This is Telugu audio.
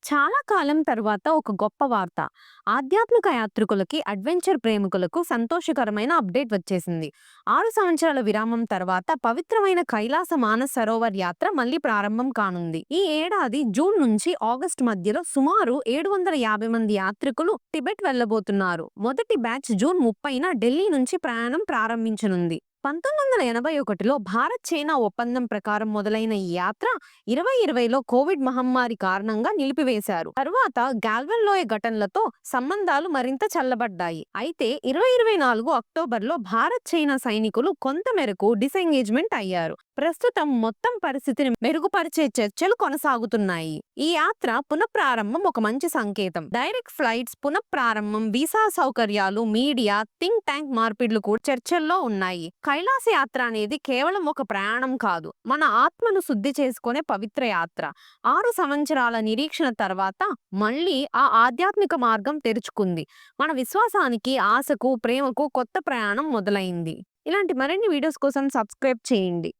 చాలా కాలం తర్వాత ఒక గొప్ప వార్త. ఆధ్యాత్మిక యాత్రికులకి, అడ్వెంచర్ ప్రేమికులకు సంతోషకరమైన అప్డేట్ వచ్చేసింది. 6 సంవత్సరాల విరామం తర్వాత పవిత్రమైన కైలాస మానస్ సరోవర్ యాత్ర మళ్లీ ప్రారంభం కానుంది. ఈ ఏడాది జూన్ నుంచి ఆగస్టు మధ్యలో సుమారు 750 మంది యాత్రికులు టిబెట్ వెళ్లబోతున్నారు. మొదటి బ్యాచ్ జూన్ 30న ఢిల్లీ నుంచి ప్రయాణం ప్రారంభించనుంది. 1981లో భారత్-చైనా ఒప్పందం ప్రకారం మొదలైన ఈ యాత్ర 2020లో కోవిడ్ మహమ్మారి కారణంగా నిలిపివేశారు. తరువాత గాల్వన్ లోయ ఘటనలతో సంబంధాలు మరింత చల్లబడ్డాయి. అయితే 2024 అక్టోబర్లో భారత్-చైనా సైనికులు కొంత మేరకు డిసెంగేజ్మెంట్ అయ్యారు. ప్రస్తుతం మొత్తం పరిస్థితిని మెరుగుపరిచే చర్చలు కొనసాగుతున్నాయి. ఈ యాత్ర పునఃప్రారంభం ఒక మంచి సంకేతం. డైరెక్ట్ ఫ్లైట్స్ పునఃప్రారంభం, వీసా సౌకర్యాలు, మీడియా, థింక్ ట్యాంక్ మార్పిడ్లు కూడా చర్చల్లో ఉన్నాయి. కైలాస యాత్ర అనేది కేవలం ఒక ప్రయాణం కాదు, మన ఆత్మను శుద్ధి చేసుకునే పవిత్ర యాత్ర. 6 సంవత్సరాల నిరీక్షణ తర్వాత మళ్ళీ ఆ ఆధ్యాత్మిక మార్గం తెరుచుకుంది. మన విశ్వాసానికి, ఆశకు, ప్రేమకు కొత్త ప్రయాణం మొదలైంది. ఇలాంటి మరిన్ని వీడియోస్ కోసం సబ్స్క్రైబ్ చేయండి.